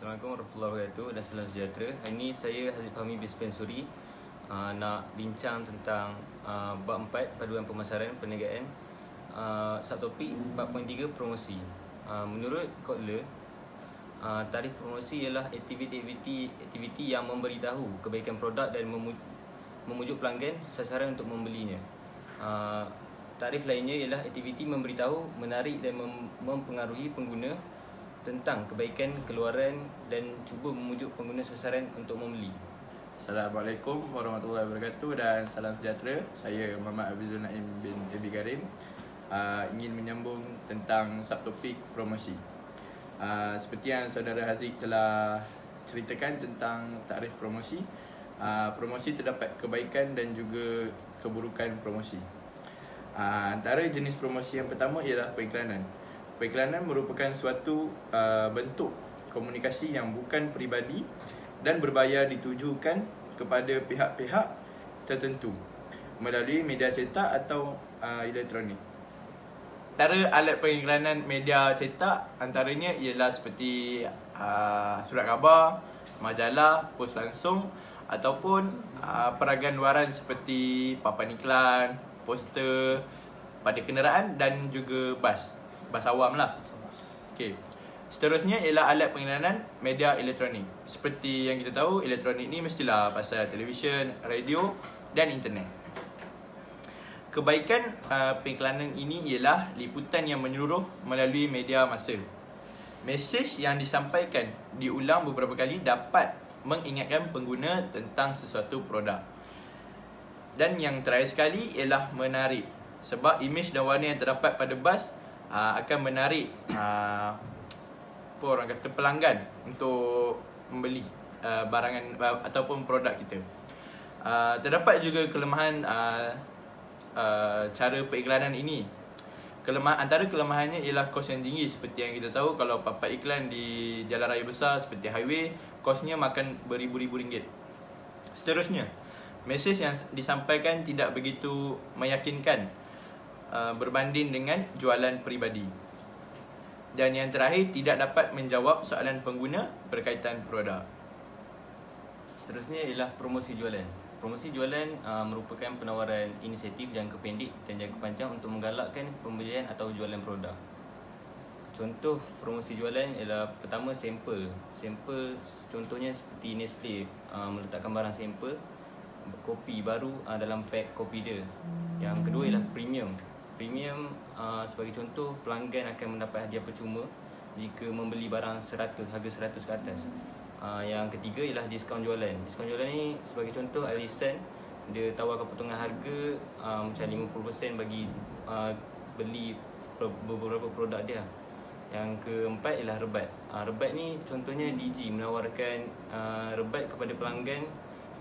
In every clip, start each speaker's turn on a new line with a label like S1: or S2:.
S1: Assalamualaikum warahmatullahi wabarakatuh dan salam sejahtera. Hari ini saya Hazif Fahmi bin Spencer nak bincang tentang bab 4 paduan pemasaran perniagaan. Subtopik 4.3 promosi. Menurut Kotler, tarif promosi ialah aktiviti yang memberitahu kebaikan produk dan memujuk pelanggan sasaran untuk membelinya. Tarif lainnya ialah aktiviti memberitahu, menarik dan mempengaruhi pengguna tentang kebaikan keluaran dan cuba memujuk pengguna sasaran untuk membeli.
S2: Assalamualaikum warahmatullahi wabarakatuh dan salam sejahtera. Saya Muhammad Abizul Naim bin Abi Karim ingin menyambung tentang subtopik promosi. Seperti yang saudara Haziq telah ceritakan tentang tarif promosi, promosi terdapat kebaikan dan juga keburukan promosi. Antara jenis promosi yang pertama ialah periklanan. Periklanan merupakan suatu bentuk komunikasi yang bukan peribadi dan berbayar ditujukan kepada pihak-pihak tertentu melalui media cetak atau elektronik. Antara alat periklanan media cetak antaranya ialah seperti surat khabar, majalah, pos langsung ataupun peragan luaran seperti papan iklan, poster pada kenderaan dan juga bas awam lah. Okay. Seterusnya ialah alat periklanan media elektronik. Seperti yang kita tahu, elektronik ni mestilah pasal televisyen, radio dan internet. Kebaikan periklanan ini ialah liputan yang menyeluruh melalui media massa. Mesej yang disampaikan diulang beberapa kali dapat mengingatkan pengguna tentang sesuatu produk. Dan yang terakhir sekali ialah menarik. Sebab imej dan warna yang terdapat pada bas akan menarik orang kata pelanggan untuk membeli barangan ataupun produk kita. Terdapat juga kelemahan cara periklanan ini. Antara kelemahannya ialah kos yang tinggi. Seperti yang kita tahu, kalau papan iklan di jalan raya besar seperti highway, kosnya makan beribu-ribu ringgit. Seterusnya, mesej yang disampaikan tidak begitu meyakinkan berbanding dengan jualan peribadi. Dan yang terakhir, tidak dapat menjawab soalan pengguna berkaitan produk.
S1: Seterusnya ialah promosi jualan. Promosi jualan merupakan penawaran inisiatif jangka pendek dan jangka panjang untuk menggalakkan pembelian atau jualan produk. Contoh promosi jualan ialah pertama, sampel. Sampel contohnya seperti Nestle meletakkan barang sampel kopi baru dalam pack kopi dia. Yang kedua ialah premium. Premium sebagai contoh, pelanggan akan mendapat hadiah percuma jika membeli barang 100, harga 100 ke atas. Yang ketiga ialah diskaun jualan. Diskaun jualan ni sebagai contoh, Alison dia tawarkan potongan harga macam 50% bagi beli beberapa produk dia. Yang keempat ialah rebat. Rebat ni contohnya DG menawarkan rebat kepada pelanggan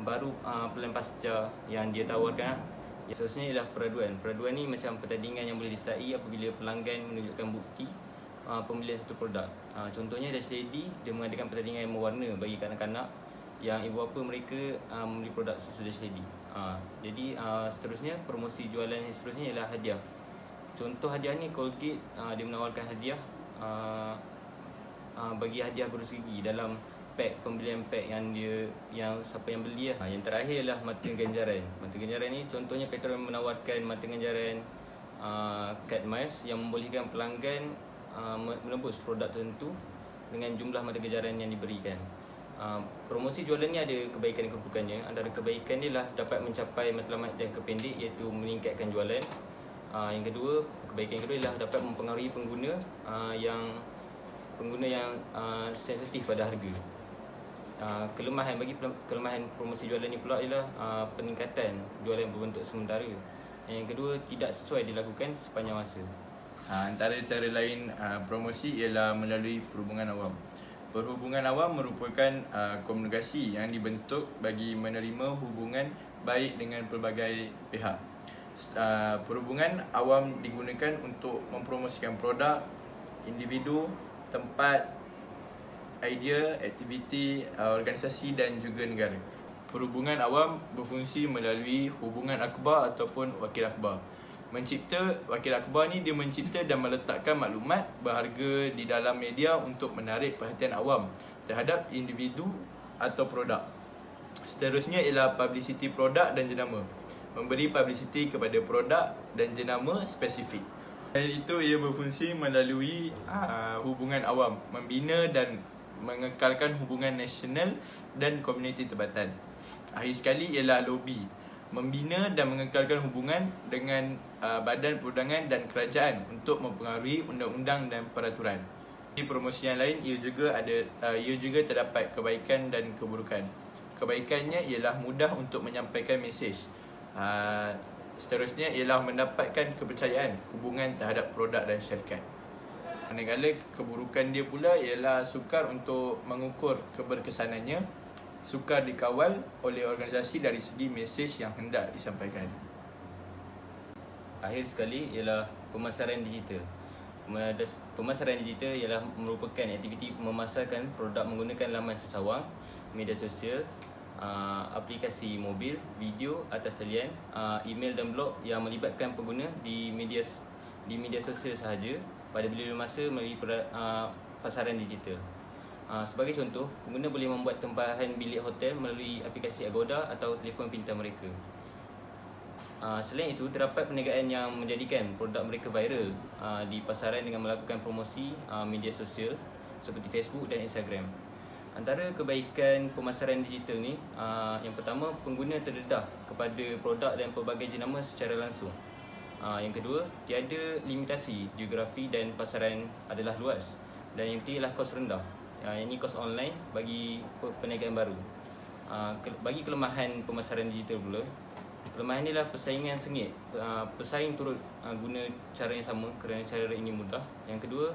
S1: baru plan pasca yang dia tawarkan. Seterusnya ialah peraduan. Peraduan ni macam pertandingan yang boleh disertai apabila pelanggan menunjukkan bukti pembelian satu produk. Contohnya Dashady, dia mengadakan pertandingan yang mewarna bagi kanak-kanak yang ibu bapa mereka membeli produk susu Dashady. Jadi seterusnya, promosi jualan yang seterusnya ialah hadiah. Contoh hadiah ni, Colgate dia menawarkan hadiah bagi hadiah berus gigi dalam pack, pembelian pack yang siapa yang beli lah. Yang terakhir ialah mata ganjaran. Mata ganjaran ni contohnya Petrol menawarkan mata ganjaran kad miles yang membolehkan pelanggan menembus produk tertentu dengan jumlah mata ganjaran yang diberikan. Promosi jualan ni ada kebaikan dan keburukannya. Antara kebaikan dia lah dapat mencapai matlamat jangka pendek, iaitu meningkatkan jualan. Kebaikan yang kedua ialah dapat mempengaruhi pengguna yang sensitif pada harga. Kelemahan promosi jualan ni pula ialah peningkatan jualan berbentuk sementara. Yang kedua, tidak sesuai dilakukan sepanjang masa.
S2: Antara cara lain promosi ialah melalui perhubungan awam. Perhubungan awam merupakan komunikasi yang dibentuk bagi menerima hubungan baik dengan pelbagai pihak. Perhubungan awam digunakan untuk mempromosikan produk, individu, tempat, idea, aktiviti, organisasi dan juga negara. Perhubungan awam berfungsi melalui hubungan akhbar ataupun wakil akhbar. Wakil akhbar ni dia mencipta dan meletakkan maklumat berharga di dalam media untuk menarik perhatian awam terhadap individu atau produk. Seterusnya ialah publicity produk dan jenama. Memberi publicity kepada produk dan jenama spesifik. Dan itu ia berfungsi melalui hubungan awam, membina dan mengekalkan hubungan nasional dan komuniti tempatan. Akhir sekali ialah lobby, membina dan mengekalkan hubungan dengan badan perundangan dan kerajaan untuk mempengaruhi undang-undang dan peraturan. Di promosi yang lain ia juga terdapat kebaikan dan keburukan. Kebaikannya ialah mudah untuk menyampaikan mesej. Seterusnya ialah mendapatkan kepercayaan hubungan terhadap produk dan syarikat. Manakala keburukan dia pula ialah sukar untuk mengukur keberkesanannya, sukar dikawal oleh organisasi dari segi mesej yang hendak disampaikan.
S1: Akhir sekali ialah pemasaran digital. Pemasaran digital ialah merupakan aktiviti memasarkan produk menggunakan laman sesawang, media sosial, aplikasi mobil, video atas talian, email dan blog yang melibatkan pengguna di media sosial sahaja pada bila masa melalui pasaran digital. Sebagai contoh, pengguna boleh membuat tempahan bilik hotel melalui aplikasi Agoda atau telefon pintar mereka. Selain itu, terdapat perniagaan yang menjadikan produk mereka viral di pasaran dengan melakukan promosi media sosial seperti Facebook dan Instagram. Antara kebaikan pemasaran digital ni, yang pertama, pengguna terdedah kepada produk dan pelbagai jenama secara langsung. Yang kedua, tiada limitasi geografi dan pasaran adalah luas. Dan yang ketiga ialah kos rendah. Ini kos online bagi perniagaan baru. Bagi kelemahan pemasaran digital pula, kelemahan ni adalah persaingan sengit. Pesaing turut guna cara yang sama kerana cara ini mudah. Yang kedua,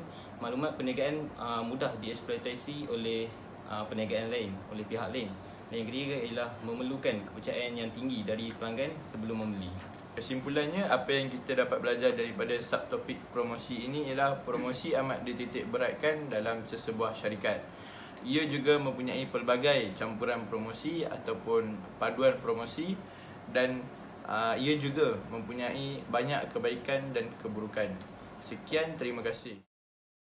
S1: maklumat perniagaan mudah dieksploitasi oleh perniagaan lain, oleh pihak lain. Dan yang ketiga ialah memerlukan kepercayaan yang tinggi dari pelanggan sebelum membeli.
S2: Kesimpulannya, apa yang kita dapat belajar daripada subtopik promosi ini ialah promosi amat dititik beratkan dalam sesebuah syarikat. Ia juga mempunyai pelbagai campuran promosi ataupun paduan promosi dan ia juga mempunyai banyak kebaikan dan keburukan. Sekian, terima kasih.